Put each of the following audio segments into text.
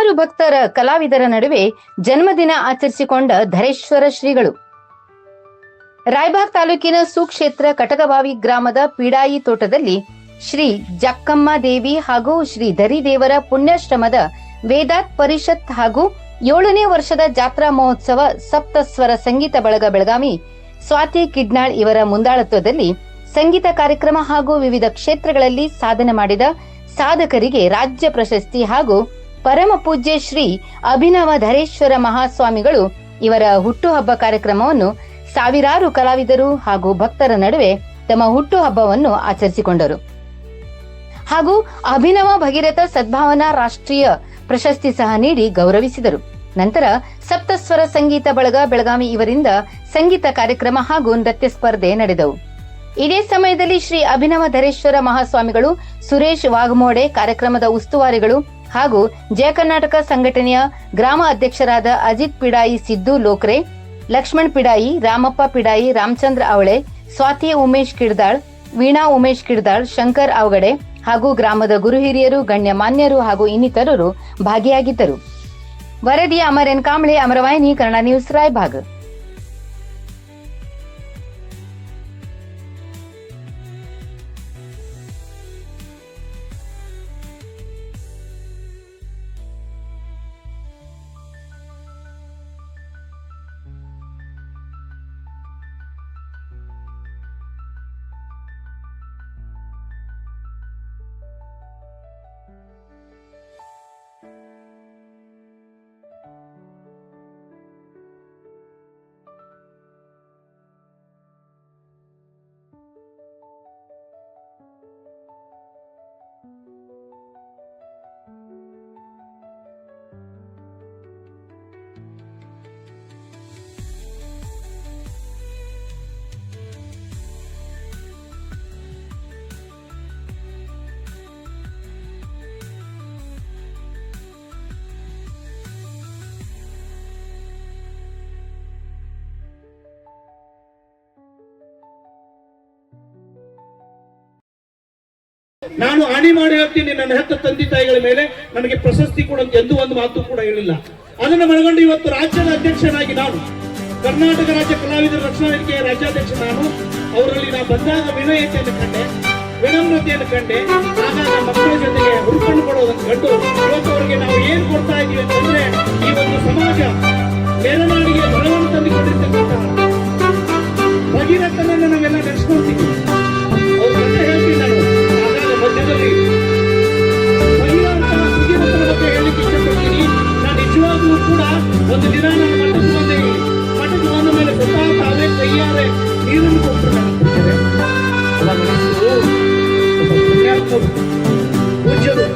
ಸಾವಿರಾರು ಭಕ್ತರ ಕಲಾವಿದರ ನಡುವೆ ಜನ್ಮದಿನ ಆಚರಿಸಿಕೊಂಡ ಧರೇಶ್ವರ ಶ್ರೀಗಳು. ರಾಯಬಾಗ್ ತಾಲೂಕಿನ ಸುಕ್ಷೇತ್ರ ಕಟಕಬಾವಿ ಗ್ರಾಮದ ಪೀಡಾಯಿ ತೋಟದಲ್ಲಿ ಶ್ರೀ ಜಕ್ಕಮ್ಮ ದೇವಿ ಹಾಗೂ ಶ್ರೀ ಧರಿದೇವರ ಪುಣ್ಯಾಶ್ರಮದ ವೇದಾತ್ ಪರಿಷತ್ ಹಾಗೂ 7ನೇ ವರ್ಷದ ಜಾತ್ರಾ ಮಹೋತ್ಸವ ಸಪ್ತಸ್ವರ ಸಂಗೀತ ಬಳಗ ಬೆಳಗಾವಿ ಸ್ವಾತಿ ಕಿಡ್ನಾಳ್ ಇವರ ಮುಂದಾಳತ್ವದಲ್ಲಿ ಸಂಗೀತ ಕಾರ್ಯಕ್ರಮ ಹಾಗೂ ವಿವಿಧ ಕ್ಷೇತ್ರಗಳಲ್ಲಿ ಸಾಧನೆ ಮಾಡಿದ ಸಾಧಕರಿಗೆ ರಾಜ್ಯ ಪ್ರಶಸ್ತಿ ಹಾಗೂ ಪರಮ ಪೂಜ್ಯ ಶ್ರೀ ಅಭಿನವ ಧರೇಶ್ವರ ಮಹಾಸ್ವಾಮಿಗಳು ಇವರ ಹುಟ್ಟುಹಬ್ಬ ಕಾರ್ಯಕ್ರಮವನ್ನು ಸಾವಿರಾರು ಕಲಾವಿದರು ಹಾಗೂ ಭಕ್ತರ ನಡುವೆ ತಮ್ಮ ಹುಟ್ಟುಹಬ್ಬವನ್ನು ಆಚರಿಸಿಕೊಂಡರು ಹಾಗೂ ಅಭಿನವ ಭಗೀರಥ ಸದ್ಭಾವನಾ ರಾಷ್ಟ್ರೀಯ ಪ್ರಶಸ್ತಿ ಸಹ ನೀಡಿ ಗೌರವಿಸಿದರು. ನಂತರ ಸಪ್ತಸ್ವರ ಸಂಗೀತ ಬಳಗ ಬೆಳಗಾವಿ ಇವರಿಂದ ಸಂಗೀತ ಕಾರ್ಯಕ್ರಮ ಹಾಗೂ ನೃತ್ಯ ಸ್ಪರ್ಧೆ ನಡೆದವು. ಇದೇ ಸಮಯದಲ್ಲಿ ಶ್ರೀ ಅಭಿನವ ಧರೇಶ್ವರ ಮಹಾಸ್ವಾಮಿಗಳು, ಸುರೇಶ್ ವಾಘಮೋಡೆ ಕಾರ್ಯಕ್ರಮದ ಉಸ್ತುವಾರಿಗಳು ಹಾಗೂ ಜಯ ಕರ್ನಾಟಕ ಸಂಘಟನೆಯ ಗ್ರಾಮ ಅಧ್ಯಕ್ಷರಾದ ಅಜಿತ್ ಪಿಡಾಯಿ, ಸಿದ್ದು ಲೋಕ್ರೆ, ಲಕ್ಷ್ಮಣ್ ಪಿಡಾಯಿ, ರಾಮಪ್ಪ ಪಿಡಾಯಿ, ರಾಮಚಂದ್ರ ಅವಳೆ, ಸ್ವಾತಿ ಉಮೇಶ್ ಕಿಡ್ದಾಳ್, ವೀಣಾ ಉಮೇಶ್ ಕಿಡ್ದಾಳ್, ಶಂಕರ್ ಅವಗಡೆ ಹಾಗೂ ಗ್ರಾಮದ ಗುರು ಹಿರಿಯರು, ಗಣ್ಯಮಾನ್ಯರು ಹಾಗೂ ಇನ್ನಿತರರು ಭಾಗಿಯಾಗಿದ್ದರು. ವರದಿ ಅಮರ್ ಎನ್ ಕಾಂಬ್ಳೆ, ಅಮರವಾಹಿನಿ, ಕನ್ನಡ ನ್ಯೂಸ್, ರಾಯಬಾಗ್. ನಾನು ಆಣಿ ಮಾಡಿ ಹೇಳ್ತೀನಿ, ನನ್ನ ಹೆತ್ತ ತಂದೆ ತಾಯಿಗಳ ಮೇಲೆ ನನಗೆ ಪ್ರಶಸ್ತಿ ಕೊಡಂತ ಎಂದು ಒಂದು ಮಾತು ಕೂಡ ಹೇಳಿಲ್ಲ. ಅದನ್ನು ಮನಗಂಡು ಇವತ್ತು ರಾಜ್ಯದ ಅಧ್ಯಕ್ಷನಾಗಿ ನಾನು, ಕರ್ನಾಟಕ ರಾಜ್ಯ ಕಲಾವಿದರ ರಕ್ಷಣಾ ವೇದಿಕೆಯ ರಾಜ್ಯಾಧ್ಯಕ್ಷ ನಾನು, ಅವರಲ್ಲಿ ನಾನು ಬಂದಾಗ ವಿನಯತೆಯನ್ನು ಕಂಡೆ, ವಿನಮ್ರತೆಯನ್ನು ಕಂಡೆ. ಆಗ ನಮ್ಮ ಮಕ್ಕಳ ಜೊತೆಗೆ ಹುಡ್ಕೊಂಡು ಕೊಡೋದನ್ನು ಕಂಡು ಇವತ್ತು ಅವರಿಗೆ ನಾವು ಏನ್ ಕೊಡ್ತಾ ಇದೀವಿ ಅಂತಂದ್ರೆ, ಈ ಒಂದು ಸಮಾಜ ನೆರನಾಡಿಗೆ ಬಲವನ್ನು ತಂದುಕೊಂಡಿರ್ತಕ್ಕಂತಹ ಭಗೀರಥನನ್ನು ನಾವೆಲ್ಲ ನೆನೆಸ್ಕೊಳ್ತೀವಿ. ಅವ್ರ ಬಗ್ಗೆ ಹೇಳ್ತೀನಿ ನಾನು. ಮಧ್ಯದಲ್ಲಿ ಭಗೀರಥನ ಬಗ್ಗೆ ಹೇಳಲಿಕ್ಕೆ ಇಷ್ಟಪಡ್ತೀನಿ. ನಾನು ನಿಜವಾಗ್ಲೂ ಕೂಡ ಒಂದು ದಿನ ನಾನು ಮಠಕ್ಕೆ ಬಂದ ಮೇಲೆ ಸ್ವತಃ ತಾವೇ ಕೈಯಾರೆ ನೀರನ್ನು ಕೊಟ್ಟರು. ಪುಣ್ಯಾತ್ಮರು ಪೂಜ್ಯರು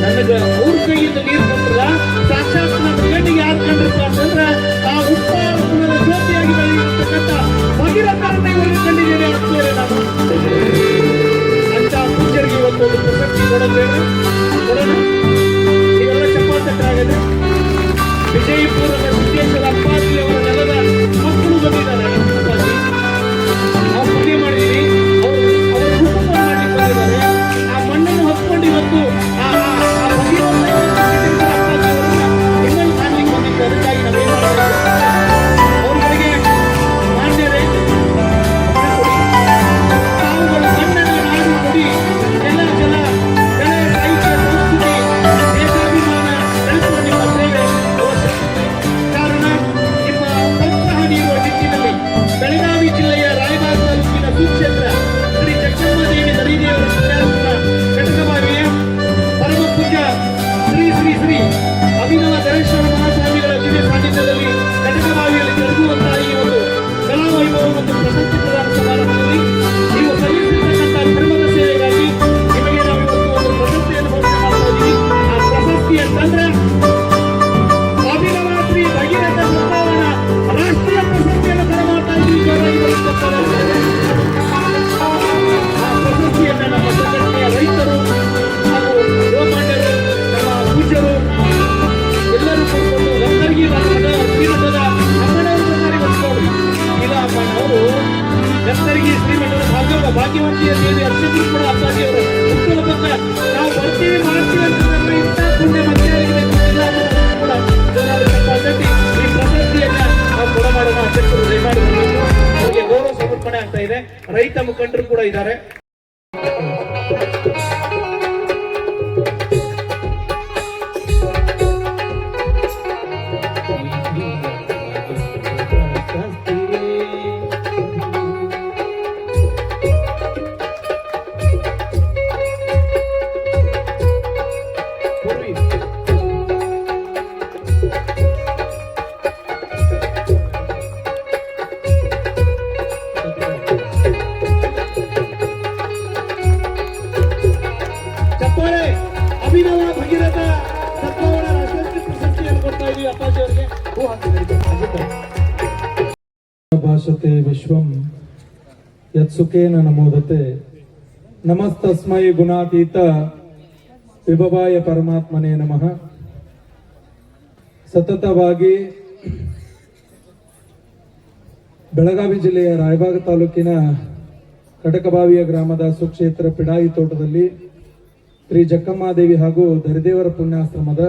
ನನಗ ಅವ್ರ ಕೈಯಿಂದ ನೀರು ಕೊಟ್ಟಲ್ಲ, ಸಾಕ್ಷಾತ್ ನನ್ನ ಕಣ್ಣಿಗೆ ಯಾರು ಕಂಡಿರ್ತ ಅಂತಂದ್ರೆ ಆ ಉತ್ಪಾದನದ ಜ್ಯೋತಿಯಾಗಿ ಬೆಳೆಯಿರ್ತಕ್ಕಂಥ ಭಗೀರಥರನ್ನ ಇವರಿಗೆ ಕಂಡಿದ್ದೇನೆ ಅಂತೇಳಿ ನಾನು ಇವತ್ತು ಒಂದು ಪ್ರಶಸ್ತಿ ಕೊಡೋಣ. ನೀವೆಲ್ಲ ಚಪ್ಪಾಳೆ. ವಿಜಯಪುರದ ಸಿದ್ದೇಶ್ವರ ಅಪ್ಪಾಜಿ ಅವರ ನೆಲದ ಮಕ್ಕಳು ಬಂದಿದ್ದಾರೆ. ಅಪ್ಪಾಜಿ ನಾವು ಪುಣ್ಯ ಮಾಡಿದೀವಿ, ಅವರು ಕುಟುಂಬ ಮಾಡ್ಲಿಕ್ಕೆ ಬಂದಿದ್ದಾರೆ. ಆ ಮಣ್ಣನ್ನು ಹೊತ್ಕೊಂಡು ಇವತ್ತು ಅಪ್ಪಾಜಿ ಅವರನ್ನ ಇನ್ನೊಂದು ಮಾಡ್ಲಿಕ್ಕೆ ಬಂದಿದ್ದಾರೆ. ಅದಕ್ಕಾಗಿ ನಾವೇನು ಅವರಿಗೆ ಮಾನ್ಯರೇ ತಾವುಗಳ ಮಣ್ಣನ್ನು ನಾಡು ಕೊಡಿ. ಬೆಳಗಾವಿ ಜಿಲ್ಲೆಯ ರಾಯಬಾಗ್ ತಾಲೂಕಿನ ಸುಕ್ಷೇತ್ರ ಶ್ರೀ ಜಕ್ಕಮ್ಮ ದೇವಿ ಧರಿದೇವರ ಪುಣ್ಯಾಶ್ರಮ ಕಟಕಬಾವಿಯ ಪರಮ ಪೂಜ್ಯ ಶ್ರೀ ಶ್ರೀ ಶ್ರೀ ಅಭಿನವ ಧರೇಶ್ವರ ಮಹಾಸ್ವಾಮಿಗಳ ದಿವ್ಯ ಸಾನ್ನಿಧ್ಯದಲ್ಲಿ ಕಟಕಬಾವಿಯಲ್ಲಿ ಜರುಗುವಂತಹ ಈ ಒಂದು ಕಲಾ ವೈಭವ ಮತ್ತು ಪ್ರಶಸ್ತಿ ಪ್ರದಾನ ಸಮಾರಂಭದಲ್ಲಿ ನೀವು ಸಲ್ಲಿಸಿರ್ತಕ್ಕಂಥ ಧರ್ಮದ ಸೇವೆಗಾಗಿ ನಿಮಗೆ ನಾವು ಇವತ್ತು ಒಂದು ಪ್ರಶಸ್ತಿಯನ್ನು ಘೋಷಣೆ ಮಾಡ್ತಾ ಇದ್ದೀವಿ. ಆ ಪ್ರಶಸ್ತಿ ಅಂತಂದ್ರೆ ಅಭಿನವ ಶ್ರೀ ಭಗೀರಥ ಸದ್ಭಾವನಾ ರಾಷ್ಟ್ರೀಯ ಪ್ರಶಸ್ತಿಯನ್ನು ಬರಮಾಡ್ತಾ ಇದ್ದೀವಿ. ಆ ಪ್ರಶಸ್ತಿಯನ್ನ ನಮ್ಮ ಸಂಘಟನೆಯ ರೈತರು ಹಾಗೂ ಗೋಮಾನ್ಯರು, ನಮ್ಮ ಪೂಜ್ಯರು ಎಲ್ಲರೂ ಕೊಡ್ಕೊಂಡು ಭಕ್ತರಿಗೆ ಶ್ರೀಮಠದ ಅಮ್ಮನವರು ಬಂದವರು ಇಲ್ಲ ಅಮ್ಮನವರು ಭಕ್ತರಿಗೆ ಶ್ರೀಮಠದ ಭಾಗ್ಯವಂತಿಯ ದೇವಿ ಅರ್ಚಕರು ಕೂಡ ಅಪ್ಪಾಜಿಯವರು ಹುಟ್ಟುಹಬ್ಬಕ್ಕೆ ನಾವು ಬರ್ತೀವಿ ಮಾಡ್ತೀವಿ ಅಂತಂದ್ರೆ ಇಂಥ ಪುಣ್ಯ ಮಧ್ಯಾರಿಗೆ ಆಗ್ತಾ ಇದೆ. ರೈತ ಮುಖಂಡರು ಕೂಡ ಇದ್ದಾರೆ. ಚಪ್ಪಾಳೆ. ಅಭಿನವ ಭಗೀರಥ ಸದ್ಭಾವನ ರಾಷ್ಟ್ರೀಯ ಪ್ರಶಸ್ತಿಯನ್ನು ಕೊಡ್ತಾ ಇದೀವಿ ಅಪ್ಪಾಜಿ ಅವರಿಗೆ. ಭಾಷತೆ ವಿಶ್ವಂ ಯತ್ಸುಖೇನ ನಮೋದತೆ ನಮಸ್ತಸ್ಮೈ ಗುಣಾತೀತ ವಿಭವಾಯ ಪರಮಾತ್ಮನೇ ನಮಃ. ಸತತವಾಗಿ ಬೆಳಗಾವಿ ಜಿಲ್ಲೆಯ ರಾಯಬಾಗ ತಾಲೂಕಿನ ಕಟಕಬಾವಿಯ ಗ್ರಾಮದ ಸುಕ್ಷೇತ್ರ ಪಿಡಾಯಿ ತೋಟದಲ್ಲಿ ಶ್ರೀ ಜಕ್ಕಮ್ಮಾದೇವಿ ಹಾಗೂ ದರಿದೇವರ ಪುಣ್ಯಾಶ್ರಮದ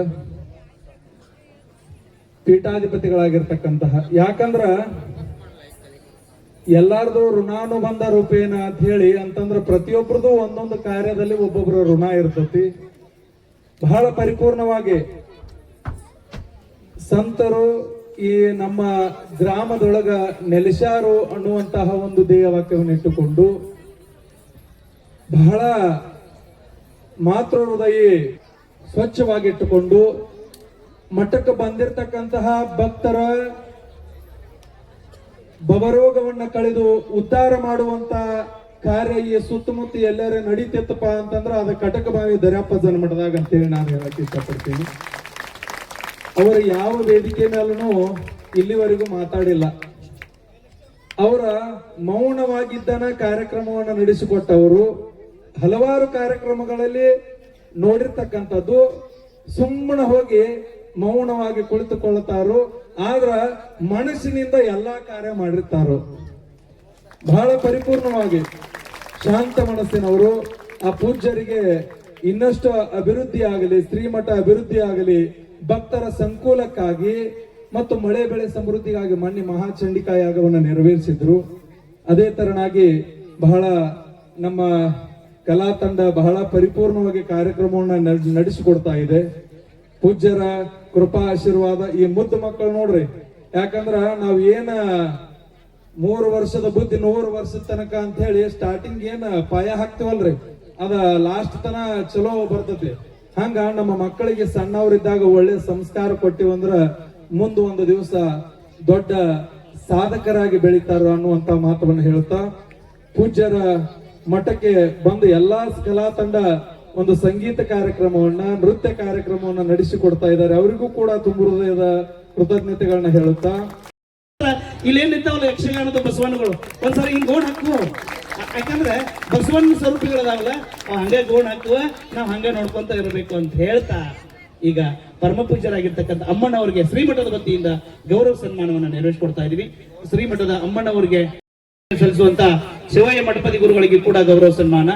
ಪೀಠಾಧಿಪತಿಗಳಾಗಿರ್ತಕ್ಕಂತಹ, ಯಾಕಂದ್ರ ಎಲ್ಲಾರ್ದು ಋಣಾನುಬಂಧ ರೂಪೇನ ಅಂತ ಹೇಳಿ ಅಂತಂದ್ರ ಪ್ರತಿಯೊಬ್ಬರದು ಒಂದೊಂದು ಕಾರ್ಯದಲ್ಲಿ ಒಬ್ಬೊಬ್ಬರ ಋಣ ಇರ್ತತಿ. ಬಹಳ ಪರಿಪೂರ್ಣವಾಗಿ ಸಂತರು ಈ ನಮ್ಮ ಗ್ರಾಮದೊಳಗ ನೆಲೆಸಾರು ಅನ್ನುವಂತಹ ಒಂದು ಧ್ಯೇಯ ವಾಕ್ಯವನ್ನು ಇಟ್ಟುಕೊಂಡು ಬಹಳ ಮಾತೃ ಹೃದಯಿ ಸ್ವಚ್ಛವಾಗಿಟ್ಟುಕೊಂಡು ಮಠಕ್ಕೆ ಬಂದಿರತಕ್ಕಂತಹ ಭಕ್ತರ ಭವರೋಗವನ್ನ ಕಳೆದು ಉದ್ಧಾರ ಮಾಡುವಂತ ಕಾರ್ಯ ಈ ಸುತ್ತಮುತ್ತ ಎಲ್ಲರೇ ನಡೀತಿತ್ತಪ್ಪ ಅಂತಂದ್ರೆ ಅದ ಕಟಕಬಾವಿ ದರ್ಯಾಪ್ಪ ಜನಮಠದಾಗ ಅಂತೇಳಿ ನಾನು ಹೇಳಕ್ ಇಷ್ಟಪಡ್ತೀನಿ. ಅವರು ಯಾವ ವೇದಿಕೆ ಮೇಲೂ ಇಲ್ಲಿವರೆಗೂ ಮಾತಾಡಿಲ್ಲ. ಅವರ ಮೌನವಾಗಿದ್ದನ ಕಾರ್ಯಕ್ರಮವನ್ನು ನಡೆಸಿಕೊಟ್ಟವರು ಹಲವಾರು ಕಾರ್ಯಕ್ರಮಗಳಲ್ಲಿ ನೋಡಿರ್ತಕ್ಕಂಥದ್ದು. ಸುಮ್ಮನೆ ಹೋಗಿ ಮೌನವಾಗಿ ಕುಳಿತುಕೊಳ್ಳುತ್ತಾರೋ, ಆದ್ರ ಮನಸ್ಸಿನಿಂದ ಎಲ್ಲಾ ಕಾರ್ಯ ಮಾಡಿರ್ತಾರೋ. ಬಹಳ ಪರಿಪೂರ್ಣವಾಗಿ ಶಾಂತ ಮನಸ್ಸಿನವರು. ಆ ಪೂಜ್ಯರಿಗೆ ಇನ್ನಷ್ಟು ಅಭಿವೃದ್ಧಿ ಆಗಲಿ, ಶ್ರೀಮಠ ಅಭಿವೃದ್ಧಿ ಆಗಲಿ, ಭಕ್ತರ ಸಂಕೂಲಕ್ಕಾಗಿ ಮತ್ತು ಮಳೆ ಬೆಳೆ ಸಮೃದ್ಧಿಗಾಗಿ ಮೊನ್ನೆ ಮಹಾಚಂಡಿಕಾ ಯಾಗವನ್ನು ನೆರವೇರಿಸಿದ್ರು. ಅದೇ ತರನಾಗಿ ಬಹಳ ನಮ್ಮ ಕಲಾ ತಂಡ ಬಹಳ ಪರಿಪೂರ್ಣವಾಗಿ ಕಾರ್ಯಕ್ರಮವನ್ನು ನಡೆಸಿಕೊಡ್ತಾ ಇದೆ. ಪೂಜ್ಯರ ಕೃಪಾ ಆಶೀರ್ವಾದ ಈ ಮುದ್ದು ಮಕ್ಕಳು ನೋಡ್ರಿ. ಯಾಕಂದ್ರ ನಾವ್ ಏನ 3 ವರ್ಷದ ಬುದ್ಧಿ 100 ವರ್ಷದ ತನಕ ಅಂತ ಹೇಳಿ ಸ್ಟಾರ್ಟಿಂಗ್ ಏನ್ ಪಾಯ ಹಾಕ್ತಿವಲ್ರಿ, ಅದ ಲಾಸ್ಟ್ ತನ ಚಲೋ ಬರ್ತತಿ. ಹಂಗ ನಮ್ಮ ಮಕ್ಕಳಿಗೆ ಸಣ್ಣವರಿದ್ದಾಗ ಒಳ್ಳೆ ಸಂಸ್ಕಾರ ಕೊಟ್ಟಿವಂದ್ರ ಮುಂದೆ ಒಂದು ದಿವಸ ದೊಡ್ಡ ಸಾಧಕರಾಗಿ ಬೆಳೀತಾರ ಅನ್ನುವಂತ ಮಾತವನ್ನು ಹೇಳ್ತಾ, ಪೂಜ್ಯರ ಮಠಕ್ಕೆ ಬಂದು ಎಲ್ಲಾ ಕಲಾ ತಂಡ ಒಂದು ಸಂಗೀತ ಕಾರ್ಯಕ್ರಮವನ್ನ, ನೃತ್ಯ ಕಾರ್ಯಕ್ರಮವನ್ನ ನಡೆಸಿಕೊಡ್ತಾ ಇದ್ದಾರೆ. ಅವರಿಗೂ ಕೂಡ ತುಂಬ ಹೃದಯದ ಕೃತಜ್ಞತೆಗಳನ್ನ ಹೇಳುತ್ತಾ, ಇಲ್ಲೇನ್ ನಿಂತಾವಲ್ಲ ಯಕ್ಷಗಾನದ ಬಸವಣ್ಣಗಳು, ಒಂದ್ಸರಿ ಹಿಂಗ್ ಗೋಣ್ ಹಾಕುವ. ಯಾಕಂದ್ರೆ ಬಸವಣ್ಣ ಸ್ವರೂಪಿಗಳದಾವಲ್ಲ, ಹಂಗೆ ಗೋಣ್ ಹಾಕುವ, ನಾವ್ ಹಂಗೆ ನೋಡ್ಕೊಂತ ಇರಬೇಕು ಅಂತ ಹೇಳ್ತಾ, ಈಗ ಪರಮ ಪೂಜ್ಯರಾಗಿರ್ತಕ್ಕಂಥ ಅಮ್ಮನವರಿಗೆ ಶ್ರೀಮಠದ ವತಿಯಿಂದ ಗೌರವ ಸನ್ಮಾನವನ್ನ ನೆರವೇರಿಸಿಕೊಡ್ತಾ ಇದೀವಿ. ಶ್ರೀಮಠದ ಅಮ್ಮನವರಿಗೆ ಸಲ್ಲಿಸುವಂತ ಶಿವಯ್ಯ ಮಠಪತಿ ಗುರುಗಳಿಗೆ ಕೂಡ ಗೌರವ ಸನ್ಮಾನ.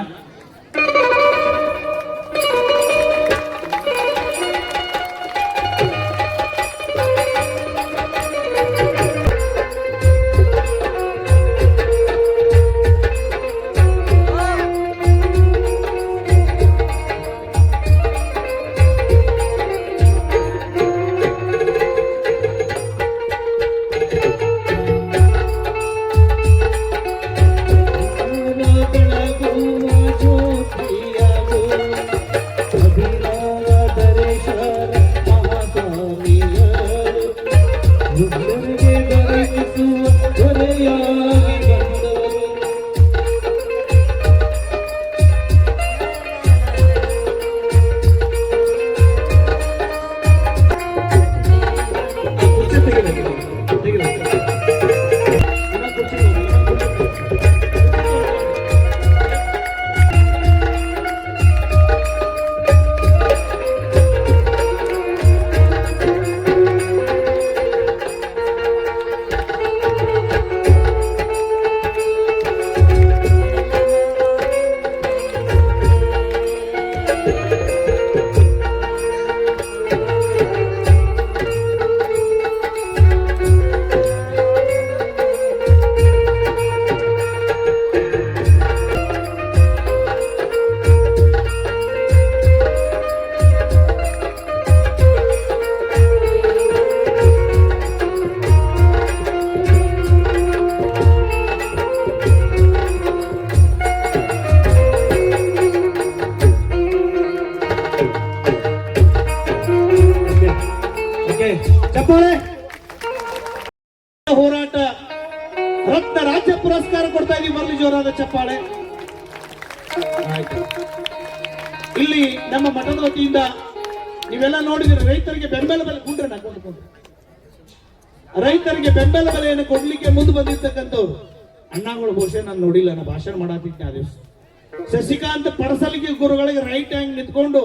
ರಾಜ್ಯ ಪುರಸ್ಕಾರ ಕೊಡ್ತಾ ಇದೀವಿ, ಬರ್ಲಿ ಜೋರಾದ ಚಪ್ಪಾಳೆ. ಆಯ್ತು. ಇಲ್ಲಿ ನಮ್ಮ ಮಠದ ವತಿಯಿಂದ ನೀವೆಲ್ಲ ನೋಡಿದ್ರೆ ರೈತರಿಗೆ ಬೆಂಬಲ ಬೆಲೆ ರೈತರಿಗೆ ಬೆಂಬಲ ಬೆಲೆಯನ್ನು ಕೊಡ್ಲಿಕ್ಕೆ ಮುಂದೆ ಬಂದಿರ್ತಕ್ಕಂಥವ್ರು ಅಣ್ಣಗಳು. ಬಹುಶಃ ನಾನು ನೋಡಿಲ್ಲ, ನಾನು ಭಾಷಣ ಮಾಡತ್ತಿದ್ದೆ ಆ ದಿವಸ. ಶಶಿಕಾಂತ್ ಪಡಸಲಿಗೆ ಗುರುಗಳಿಗೆ ರೈಟ್ ಹ್ಯಾಂಗ್ ನಿಂತ್ಕೊಂಡು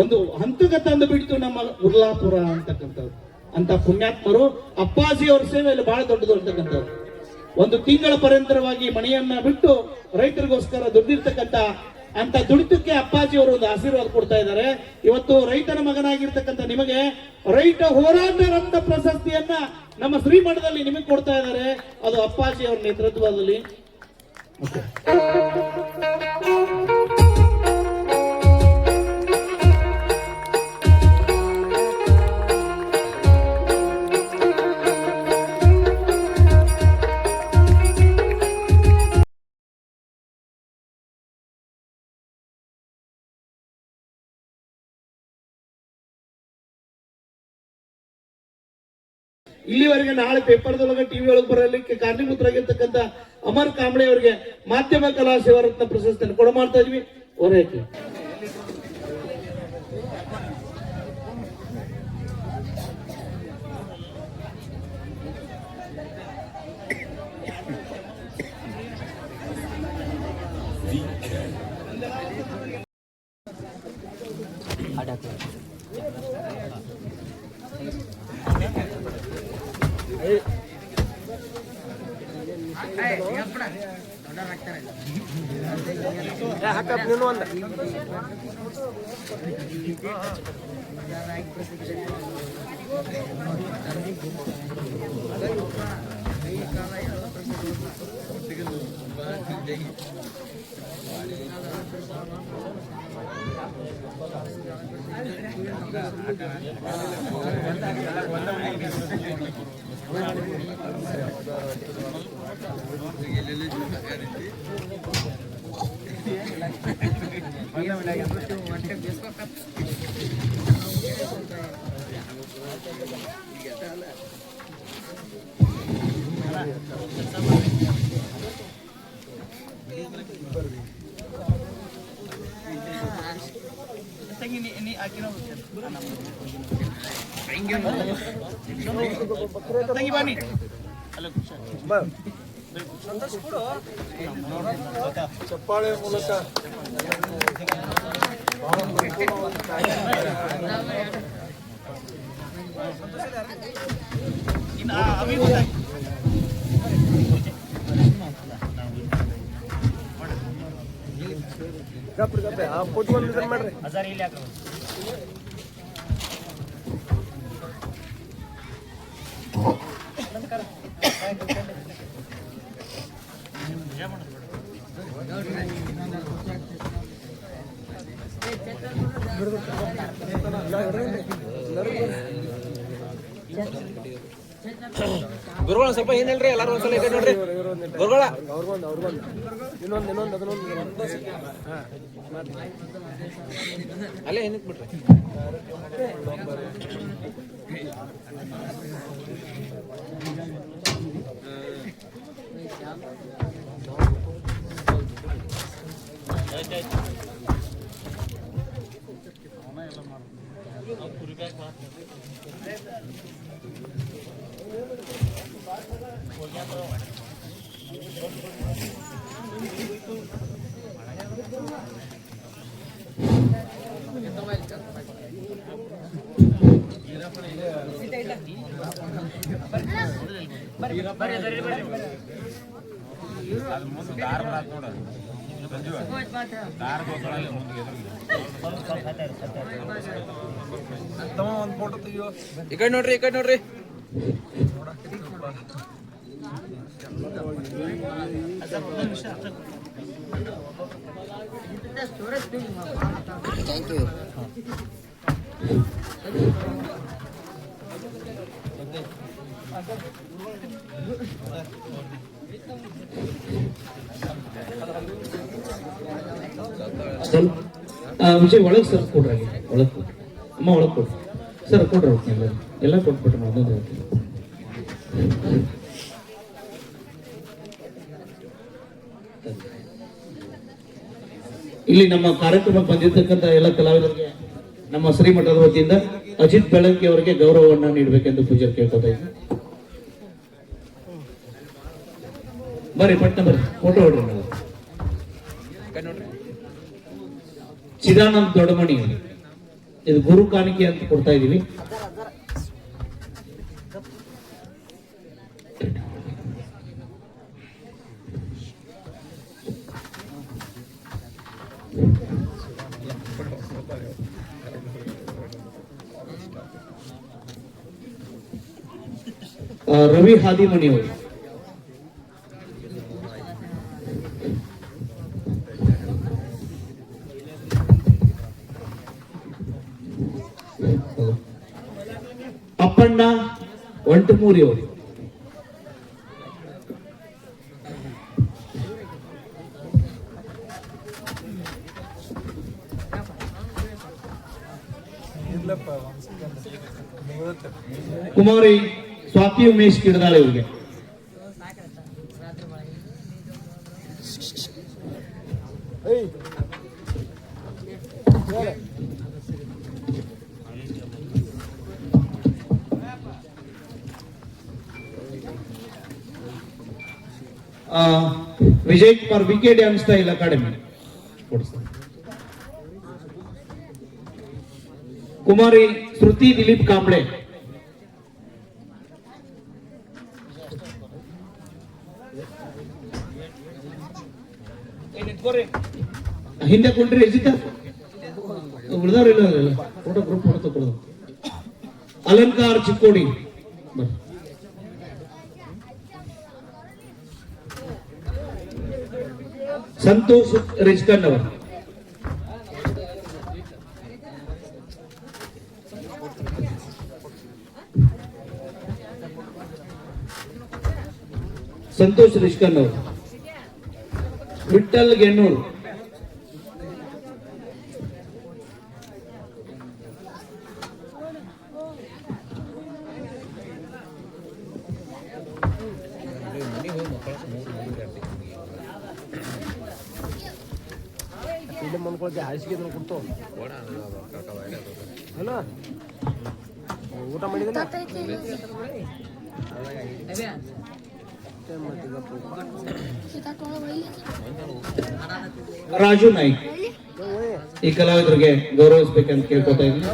ಒಂದು ಹಂತಕ್ಕೆ ತಂದು ಬಿಡ್ತು ನಮ್ಮ ಉರ್ಲಾಪುರ ಅಂತಕ್ಕಂಥವ್ರು. ಅಂತ ಪುಣ್ಯಾತ್ಮರು ಅಪ್ಪಾಜಿ ಅವ್ರ ಸೇವೆಯಲ್ಲಿ ಬಹಳ ದೊಡ್ಡದು ಅಂತಕ್ಕಂಥವ್ರು. ಒಂದು ತಿಂಗಳ ಪರ್ಯಂತರವಾಗಿ ಮನೆಯನ್ನ ಬಿಟ್ಟು ರೈತರಿಗೋಸ್ಕರ ದುಡ್ಡಿರ್ತಕ್ಕಂಥ ಅಂತ ದುಡಿತಕ್ಕೆ ಅಪ್ಪಾಜಿ ಅವರು ಒಂದು ಆಶೀರ್ವಾದ ಕೊಡ್ತಾ ಇದ್ದಾರೆ. ಇವತ್ತು ರೈತನ ಮಗನಾಗಿರ್ತಕ್ಕಂಥ ನಿಮಗೆ ರೈತ ಹೋರಾಟ ರತ್ನ ಪ್ರಶಸ್ತಿಯನ್ನ ನಮ್ಮ ಶ್ರೀಮಠದಲ್ಲಿ ನಿಮಗೆ ಕೊಡ್ತಾ ಇದ್ದಾರೆ. ಅದು ಅಪ್ಪಾಜಿ ಅವರ ನೇತೃತ್ವದಲ್ಲಿ. ಇಲ್ಲಿವರೆಗೆ ನಾಳೆ ಪೇಪರ್ದೊಳಗೆ ಟಿವಿ ಒಳಗೆ ಬರಲಿಕ್ಕೆ ಕಾರಣೀಭೂತರಾಗಿರ್ತಕ್ಕಂಥ ಅಮರ್ ಕಾಂಬ್ಳೆ ಅವರಿಗೆ ಮಾಧ್ಯಮ ಕಲಾ ಸೇವಾ ರತ್ನ ಪ್ರಶಸ್ತಿಯನ್ನು ಕೊಡ ಮಾಡ್ತಾ ಇದ್ವಿ. ಹೊರಕ್ಕೆ ಚಪ್ಪಾಳೆ ಮೂಲಕ ಮಾಡ್ರಿ. ಗುರುಗಳ ಸ್ವಲ್ಪ ಏನ್ ಹೇಳ್ರಿ, ಎಲ್ಲಾರು ಒಂದ್ಸಲ ಇದೆ ನೋಡ್ರಿ ಗುರುಗಳ. ಅಲ್ಲೇ ಏನಿತ್ ಬಿಟ್ರಿ. ಈ ಕಡೆ ನೋಡ್ರಿ, ಈ ಕಡೆ ನೋಡ್ರಿ. Thank you. ವಿಜಯ್ ಒಳಗೆ ಸರ್ ಕೊಡ್ರಿ, ಒಳಗೆ ಕೊಡ್ರಿ ಅಮ್ಮ, ಒಳಗೆ ಕೊಡ್ರಿ ಸರ್, ಕೊಡ್ರಿ ಎಲ್ಲ ಕೊಟ್ಬಿಟ್ರೆ ಒಂದೊಂದು ಹೇಳ್ತೀನಿ. ಇಲ್ಲಿ ನಮ್ಮ ಕಾರ್ಯಕ್ರಮಕ್ಕೆ ಬಂದಿರತಕ್ಕಂಥ ಎಲ್ಲ ಕಲಾವಿದರಿಗೆ ನಮ್ಮ ಶ್ರೀಮಠದ ವತಿಯಿಂದ ಅಜಿತ್ ಬೆಳಕಿ ಅವರಿಗೆ ಗೌರವವನ್ನು ನೀಡಬೇಕೆಂದು ಪೂಜಾರಿ ಕೇಳ್ಕೊತಾ ಇದ್ದೀನಿ. ಬರ್ರಿ ಪಟ್ನ ಬರ್ರಿ, ಫೋಟೋ ಹೊಡ್ರಿ ನಾವು. ಚಿದಾನಂದ್ ದೊಡ್ಡಮಣಿ ಇದು ಗುರು ಕಾಣಿಕೆ ಅಂತ ಕೊಡ್ತಾ ಇದೀವಿ. ರವಿ ಹಾದಿಮಣಿ ಅವರು, ಅಪ್ಪಣ್ಣ ಒಂಟಮೂರಿ ಅವರು, ಕುಮಾರಿ ಸ್ವಾತಿ ಉಮೇಶ್ ಕಿಡದಾಳೆ ಇವರಿಗೆ, ವಿಜಯ್ ಕುಮಾರ್ ವಿಕೆ ಡ್ಯಾನ್ಸ್ ಸ್ಟೈಲ್ ಅಕಾಡೆಮಿ ಕೊಡಿಸ್ತಾರೆ. ಕುಮಾರಿ ಶ್ರುತಿ ದಿಲೀಪ್ ಕಾಂಬ್ಳೆ, ಹಿಂದೆ ಕೊಂಡ್ರಿ ರಜಿತ ಉಳಿದವ್ರಿಲ್ಲ ಫೋಟೋ ಗ್ರೂಪ್ ಫೋಟೋ ತಗೊಳ್ಳೋದು. ಅಲಂಕಾರ ಚಿಕ್ಕೋಡಿ ಬರ್ರಿ. ಸಂತೋಷ್ ರಿಜ್ಕನ್ ಅವರು, ಸಂತೋಷ್ ರಿಜ್ಕನ್ ಅವರು, ವಿಠಲ್ ಗೆಣ್ಣೂರು, ಊಟ ಮಾಡಿದ ರಾಜು ನಾಯ್ಕ್ ಈ ಕಲಾವಿದರಿಗೆ ಗೌರವಿಸಬೇಕಂತ ಕೇಳ್ಕೊತಾ ಇದ್ದೀನಿ.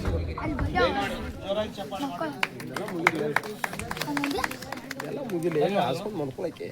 ಎಲ್ಲ ಮುಗಿಲಿ ಹಾಸ್ಕೊಂಡು ಮಾಡ್ಕೊಳಕ್ಕೆ